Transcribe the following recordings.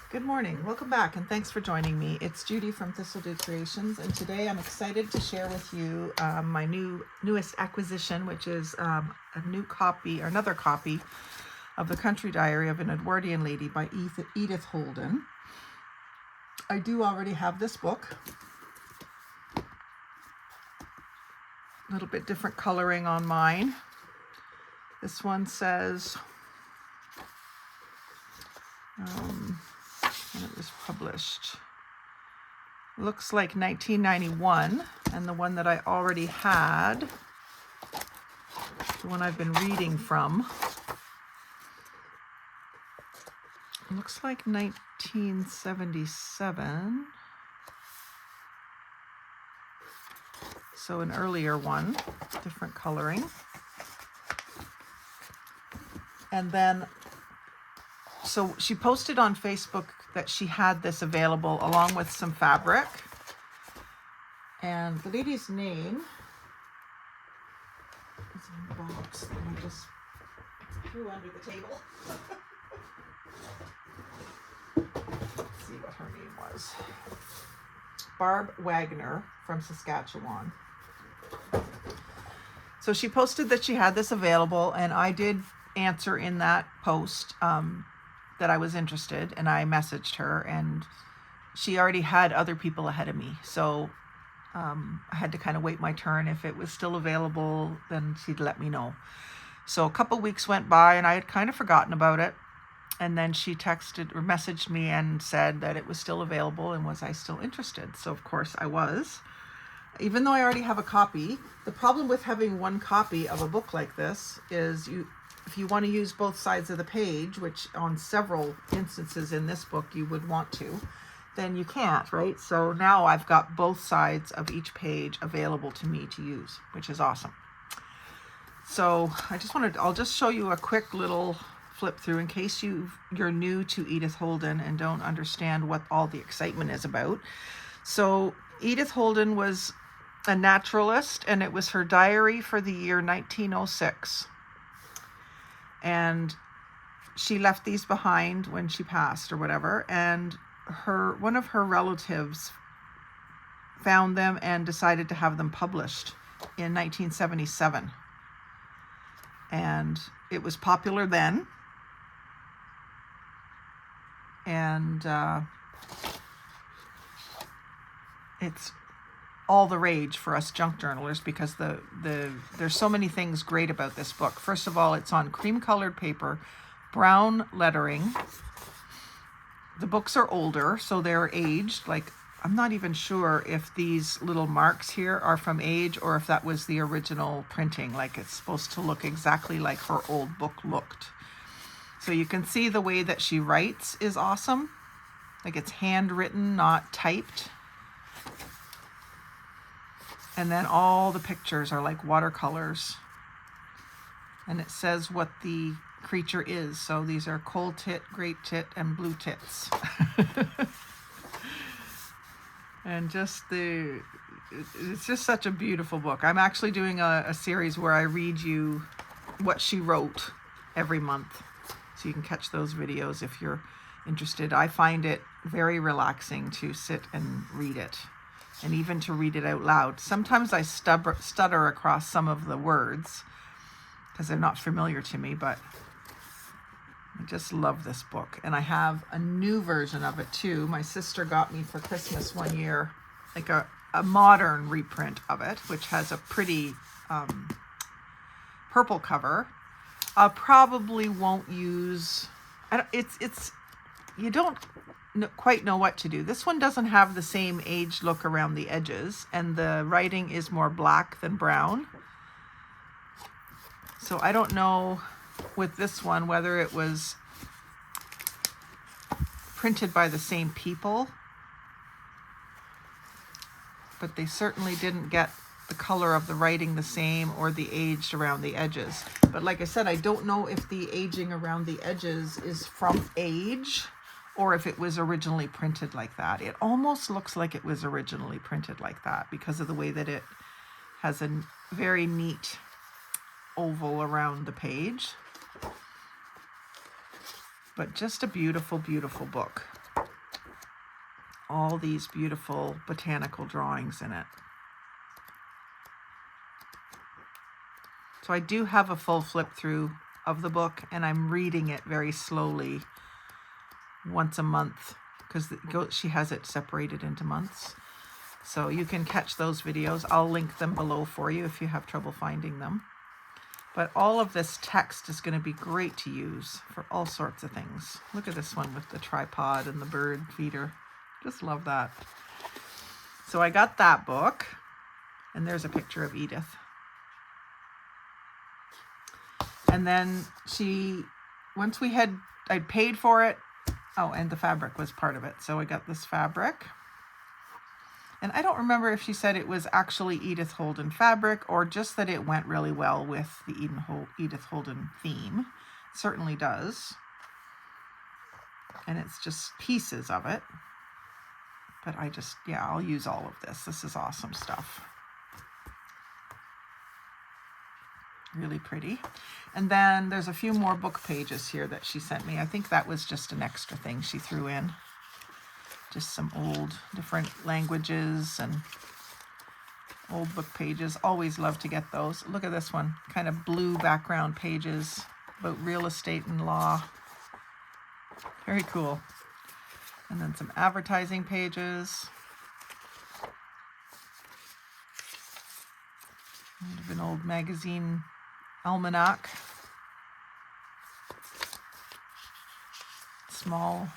Good morning. Welcome back and thanks for joining me. It's Judy from Thistledew Creations, and today I'm excited to share with you my newest acquisition, which is a new copy, or another copy of The Country Diary of an Edwardian Lady by Edith Holden. I do already have this book. A little bit different coloring on mine. This one says when it was published, looks like 1991, and the one that I already had, the one I've been reading from, looks like 1977, so an earlier one, different coloring. And then so she posted on Facebook that she had this available along with some fabric. And the lady's name is in the box that I just threw under the table. Let's see what her name was. Barb Wagner from Saskatchewan. So she posted that she had this available, and I did answer in that post that I was interested, and I messaged her, and she already had other people ahead of me, so I had to kind of wait my turn. If it was still available, then she'd let me know. So a couple weeks went by and I had kind of forgotten about it, and then she texted or messaged me and said that it was still available and was I still interested. So of course I was, even though I already have a copy. The problem with having one copy of a book like this is if you want to use both sides of the page, which on several instances in this book you would want to, then you can't, right? So now I've got both sides of each page available to me to use, which is awesome. So I'll just show you a quick little flip through in case you're new to Edith Holden and don't understand what all the excitement is about. So Edith Holden was a naturalist, and it was her diary for the year 1906. And she left these behind when she passed or whatever, and one of her relatives found them and decided to have them published in 1977. And it was popular then, and it's all the rage for us junk journalers because there's so many things great about this book. First of all, it's on cream colored paper, brown lettering. The books are older, so they're aged. Like, I'm not even sure if these little marks here are from age or if that was the original printing. Like, it's supposed to look exactly like her old book looked. So you can see the way that she writes is awesome. Like, it's handwritten, not typed. And then all the pictures are like watercolors. And it says what the creature is. So these are cold tit, great tit, and blue tits. And it's just such a beautiful book. I'm actually doing a series where I read you what she wrote every month. So you can catch those videos if you're interested. I find it very relaxing to sit and read it, and even to read it out loud. Sometimes I stutter across some of the words because they're not familiar to me, but I just love this book. And I have a new version of it too. My sister got me for Christmas one year, like a modern reprint of it, which has a pretty purple cover. I probably won't use, you don't quite know what to do. This one doesn't have the same aged look around the edges, and the writing is more black than brown. So I don't know with this one whether it was printed by the same people, but they certainly didn't get the color of the writing the same or the aged around the edges. But like I said, I don't know if the aging around the edges is from age or if it was originally printed like that. It almost looks like it was originally printed like that because of the way that it has a very neat oval around the page. But just a beautiful, beautiful book. all these beautiful botanical drawings in it. So I do have a full flip through of the book, and I'm reading it very slowly once a month because she has it separated into months. So you can catch those videos. I'll link them below for you if you have trouble finding them. But all of this text is going to be great to use for all sorts of things. Look at this one with the tripod and the bird feeder. Just love that. So I got that book, and there's a picture of Edith. And then once I'd paid for it. Oh, and the fabric was part of it. So I got this fabric. And I don't remember if she said it was actually Edith Holden fabric or just that it went really well with the Edith Holden theme. It certainly does. And it's just pieces of it. But I'll use all of this. This is awesome stuff. Really pretty. And then there's a few more book pages here that she sent me. I think that was just an extra thing she threw in. Just some old different languages and old book pages. Always love to get those. Look at this one. Kind of blue background pages about real estate and law. Very cool. And then some advertising pages. An old magazine almanac. Small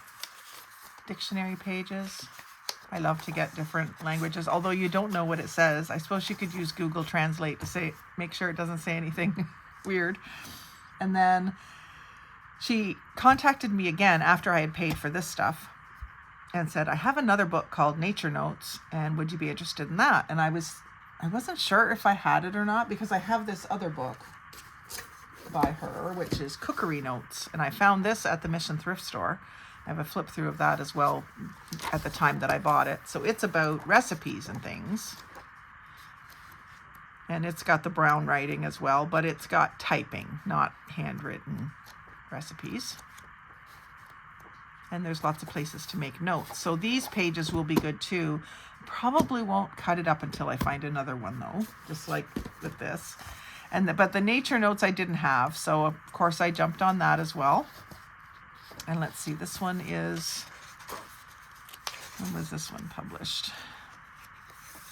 dictionary pages. I love to get different languages, although you don't know what it says. I suppose you could use Google Translate to make sure it doesn't say anything weird. And then she contacted me again after I had paid for this stuff and said, I have another book called Nature Notes, and would you be interested in that? And I wasn't sure if I had it or not, because I have this other book by her, which is Cookery Notes, and I found this at the Mission Thrift Store. I have a flip through of that as well at the time that I bought it. So it's about recipes and things. And it's got the brown writing as well, but it's got typing, not handwritten recipes. And there's lots of places to make notes. So these pages will be good too. Probably won't cut it up until I find another one though, just like with this. But the nature notes I didn't have, so of course I jumped on that as well. And let's see, this one is, when was this one published?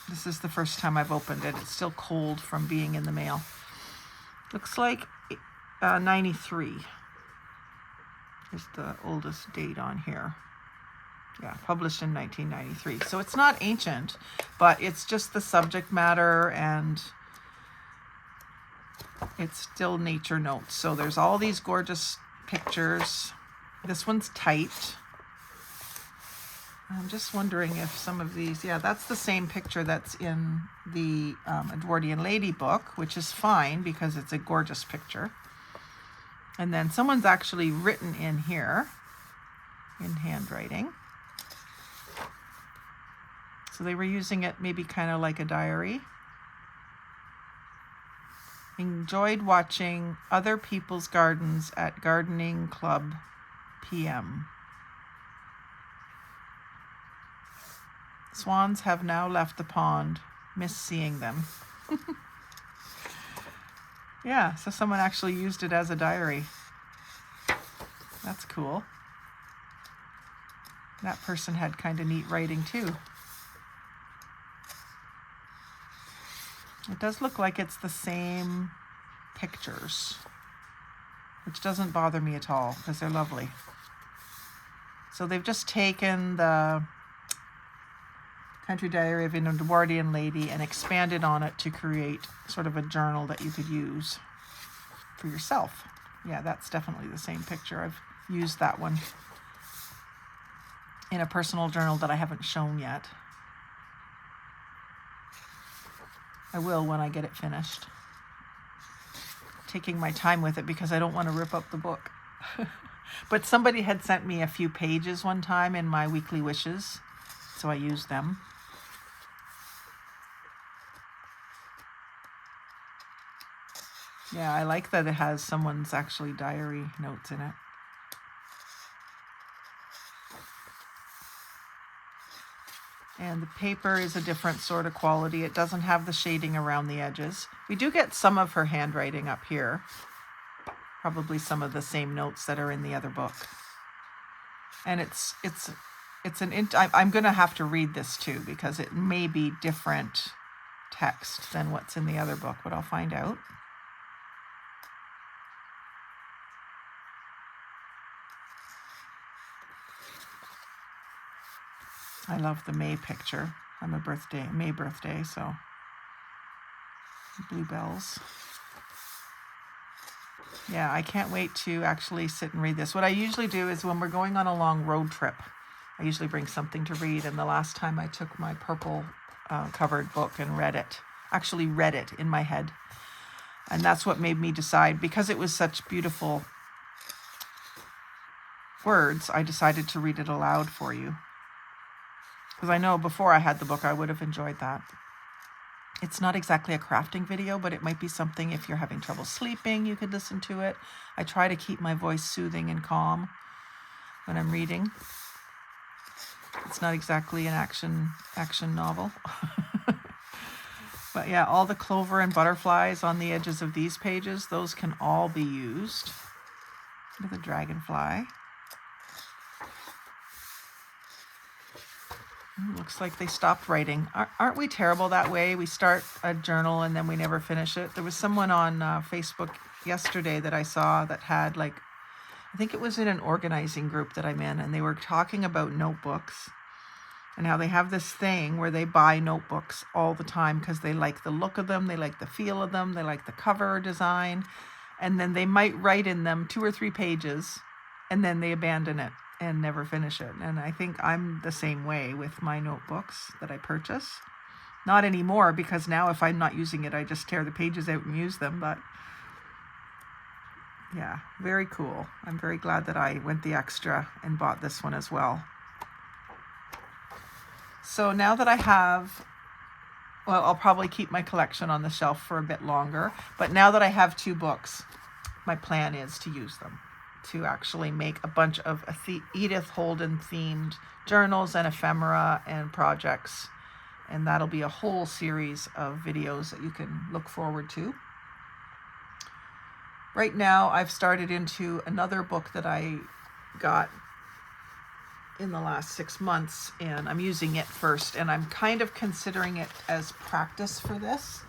This is the first time I've opened it. It's still cold from being in the mail. Looks like 93 is the oldest date on here. Yeah, published in 1993. So it's not ancient, but it's just the subject matter, and it's still nature notes. So there's all these gorgeous pictures. This one's typed. I'm just wondering if some of these, yeah, that's the same picture that's in the Edwardian Lady book, which is fine because it's a gorgeous picture. And then someone's actually written in here in handwriting. So they were using it maybe kind of like a diary. Enjoyed watching other people's gardens at Gardening Club PM. Swans have now left the pond. Miss seeing them. Yeah, so someone actually used it as a diary. That's cool. That person had kind of neat writing too. It does look like it's the same pictures, which doesn't bother me at all because they're lovely. So they've just taken the Country Diary of an Edwardian Lady and expanded on it to create sort of a journal that you could use for yourself. Yeah, that's definitely the same picture. I've used that one in a personal journal that I haven't shown yet. I will when I get it finished. Taking my time with it because I don't want to rip up the book. But somebody had sent me a few pages one time in my weekly wishes, so I used them. Yeah, I like that it has someone's actually diary notes in it. And the paper is a different sort of quality. It doesn't have the shading around the edges. We do get some of her handwriting up here. Probably some of the same notes that are in the other book. And I'm going to have to read this too, because it may be different text than what's in the other book, but I'll find out. I love the May picture. I'm a May birthday, so bluebells. Yeah, I can't wait to actually sit and read this. What I usually do is when we're going on a long road trip, I usually bring something to read. And the last time I took my purple covered book and read it in my head. And that's what made me decide, because it was such beautiful words, I decided to read it aloud for you. Because I know before I had the book, I would have enjoyed that. It's not exactly a crafting video, but it might be something if you're having trouble sleeping, you could listen to it. I try to keep my voice soothing and calm when I'm reading. It's not exactly an action novel. But yeah, all the clover and butterflies on the edges of these pages, those can all be used with a dragonfly. Looks like they stopped writing. Aren't we terrible that way? We start a journal and then we never finish it. There was someone on Facebook yesterday that I saw that had, like, I think it was in an organizing group that I'm in, and they were talking about notebooks and how they have this thing where they buy notebooks all the time because they like the look of them, they like the feel of them, they like the cover design, and then they might write in them 2 or 3 pages and then they abandon it and never finish it. And I think I'm the same way with my notebooks that I purchase. Not anymore, because now if I'm not using it, I just tear the pages out and use them. But yeah, very cool. I'm very glad that I went the extra and bought this one as well. So now that I have, well, I'll probably keep my collection on the shelf for a bit longer. But now that I have 2 books, my plan is to use them to actually make a bunch of Edith Holden themed journals and ephemera and projects. And that'll be a whole series of videos that you can look forward to. Right now, I've started into another book that I got in the last 6 months, and I'm using it first, and I'm kind of considering it as practice for this,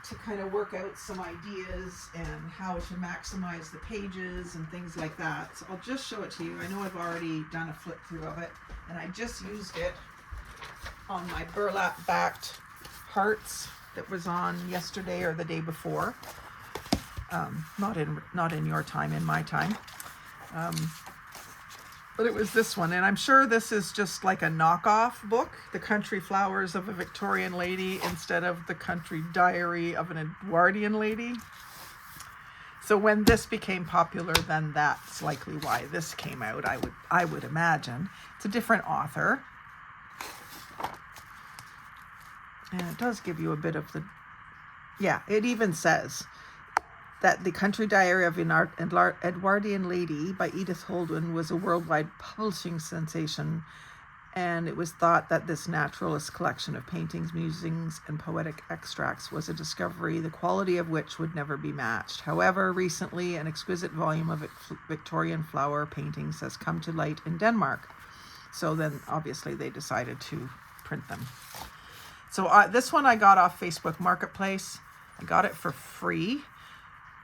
to kind of work out some ideas and how to maximize the pages and things like that. So I'll just show it to you. I know I've already done a flip through of it, and I just used it on my burlap backed hearts that was on yesterday or the day before. Not in your time, in my time. But it was this one, and I'm sure this is just like a knockoff book, The Country Flowers of a Victorian Lady, instead of The Country Diary of an Edwardian Lady. So when this became popular, then that's likely why this came out, I would imagine. It's a different author. And it does give you a bit of the, yeah, it even says that The Country Diary of an Edwardian Lady by Edith Holden was a worldwide publishing sensation, and it was thought that this naturalist collection of paintings, musings, and poetic extracts was a discovery, the quality of which would never be matched. However, recently, an exquisite volume of Victorian flower paintings has come to light in Denmark. So then, obviously, they decided to print them. So this one I got off Facebook Marketplace. I got it for free.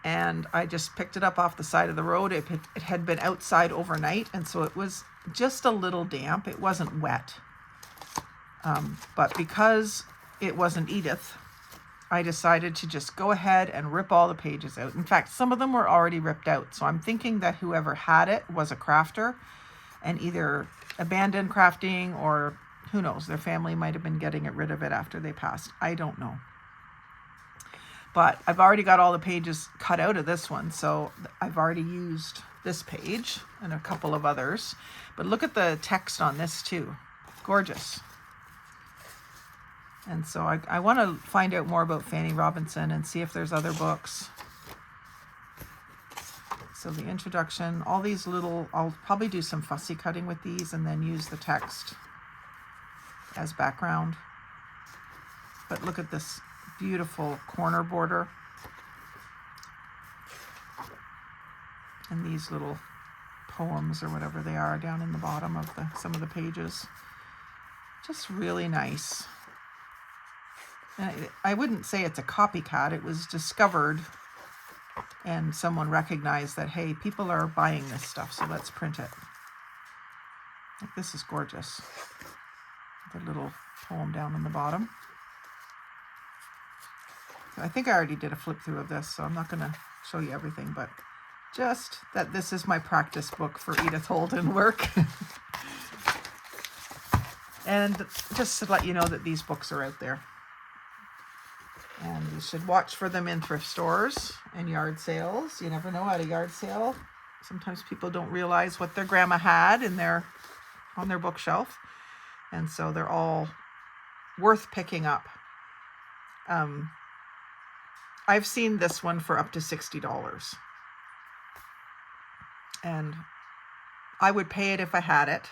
And I just picked it up off the side of the road. It had been outside overnight, and so it was just a little damp. It wasn't wet. But because it wasn't Edith, I decided to just go ahead and rip all the pages out. In fact, some of them were already ripped out. So I'm thinking that whoever had it was a crafter and either abandoned crafting, or who knows, their family might have been getting rid of it after they passed. I don't know. But I've already got all the pages cut out of this one, so I've already used this page and a couple of others. But look at the text on this too. Gorgeous. And so I want to find out more about Fanny Robinson and see if there's other books. So the introduction, all these little, I'll probably do some fussy cutting with these and then use the text. as background. But look at this beautiful corner border. And these little poems or whatever they are down in the bottom of some of the pages. Just really nice. And I wouldn't say it's a copycat. It was discovered and someone recognized that, hey, people are buying this stuff, so let's print it. Like, this is gorgeous. The little poem down in the bottom. I think I already did a flip through of this, so I'm not going to show you everything, but just that this is my practice book for Edith Holden work. And just to let you know that these books are out there. And you should watch for them in thrift stores and yard sales. You never know, at a yard sale, sometimes people don't realize what their grandma had on their bookshelf. And so they're all worth picking up. I've seen this one for up to $60. And I would pay it if I had it.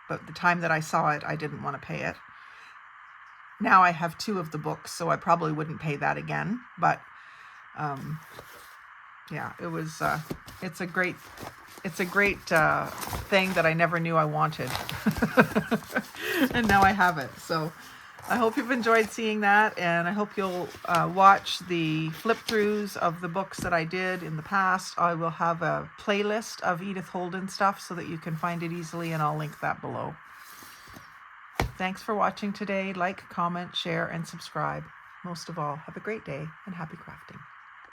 But the time that I saw it, I didn't want to pay it. Now I have 2 of the books, so I probably wouldn't pay that again. But yeah, it was. It's a great thing that I never knew I wanted, and now I have it. So I hope you've enjoyed seeing that, and I hope you'll watch the flip throughs of the books that I did in the past. I will have a playlist of Edith Holden stuff so that you can find it easily, and I'll link that below. Thanks for watching today. Like, comment, share, and subscribe. Most of all, have a great day and happy crafting.